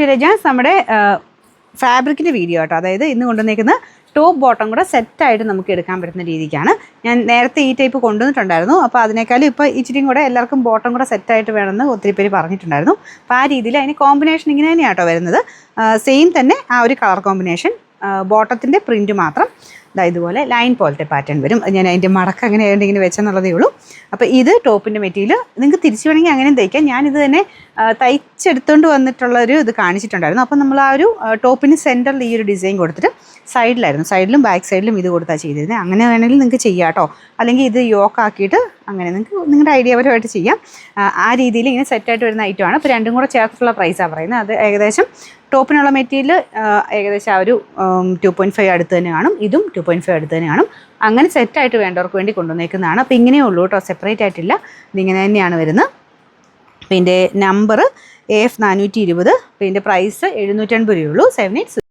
Intelligence നമ്മുടെ ഫാബ്രിക്കിൻ്റെ video കേട്ടോ. അതായത് ഇന്ന് കൊണ്ടുവന്നേക്കുന്ന ടോപ്പ് ബോട്ടം കൂടെ സെറ്റായിട്ട് നമുക്ക് എടുക്കാൻ പറ്റുന്ന രീതിക്കാണ്. ഞാൻ നേരത്തെ ഈ ടൈപ്പ് കൊണ്ടുവന്നിട്ടുണ്ടായിരുന്നു. അപ്പോൾ അതിനേക്കാളും ഇപ്പോൾ ഇച്ചിരിയും കൂടെ എല്ലാവർക്കും ബോട്ടം കൂടെ സെറ്റായിട്ട് വേണമെന്ന് ഒത്തിരി പേര് പറഞ്ഞിട്ടുണ്ടായിരുന്നു. അപ്പോൾ ആ രീതിയിൽ അതിന് കോമ്പിനേഷൻ ഇങ്ങനെ തന്നെയാണ് കേട്ടോ വരുന്നത്. സെയിം തന്നെ ആ ഒരു കളർ കോമ്പിനേഷൻ, ബോട്ടത്തിൻ്റെ പ്രിൻറ്റ് മാത്രം ഇതുപോലെ ലൈൻ പോലത്തെ പാറ്റേൺ വരും. ഞാൻ അതിൻ്റെ മടക്ക് അങ്ങനെ ആയതുകൊണ്ട് ഇങ്ങനെ വെച്ചെന്നുള്ളതേ ഉള്ളൂ. അപ്പോൾ ഇത് ടോപ്പിൻ്റെ മെറ്റീരിയൽ നിങ്ങൾക്ക് തിരിച്ചു വേണമെങ്കിൽ അങ്ങനെയും തയ്ക്കാം. ഞാനിത് തന്നെ തയ്ച്ചെടുത്തുകൊണ്ട് വന്നിട്ടുള്ളൊരു ഇത് കാണിച്ചിട്ടുണ്ടായിരുന്നു. അപ്പോൾ നമ്മൾ ആ ഒരു ടോപ്പിന് സെൻറ്ററിൽ ഈ ഒരു ഡിസൈൻ കൊടുത്തിട്ട് സൈഡിലും ബാക്ക് സൈഡിലും ഇത് കൊടുത്താണ് ചെയ്തിരുന്നത്. അങ്ങനെ വേണമെങ്കിൽ നിങ്ങൾക്ക് ചെയ്യാം കേട്ടോ. അല്ലെങ്കിൽ ഇത് യോക്കാക്കിയിട്ട് അങ്ങനെ നിങ്ങൾക്ക് നിങ്ങളുടെ ഐഡിയപരമായിട്ട് ചെയ്യാം. ആ രീതിയിൽ ഇങ്ങനെ സെറ്റായിട്ട് വരുന്ന ഐറ്റമാണ്. അപ്പോൾ രണ്ടും കൂടെ ചേർത്തുള്ള പ്രൈസാണ് പറയുന്നത്. അത് ഏകദേശം ടോപ്പിനുള്ള മെറ്റീരിയൽ ഏകദേശം ആ ഒരു 2.5 അടുത്ത് തന്നെ കാണും. ഇതും 2.5 അടുത്ത് തന്നെ കാണും. അങ്ങനെ സെറ്റായിട്ട് വേണ്ടവർക്ക് വേണ്ടി കൊണ്ടുവന്നേക്കുന്നതാണ്. അപ്പോൾ ഇങ്ങനെയേ ഉള്ളൂ കേട്ടോ, സെപ്പറേറ്റ് ആയിട്ടില്ല. ഇതിങ്ങനെ തന്നെയാണ് വരുന്നത്. അപ്പോൾ ഇതിൻ്റെ നമ്പർ AF 420. അപ്പോൾ ഇതിൻ്റെ പ്രൈസ് 750 രൂപയുള്ളൂ. 78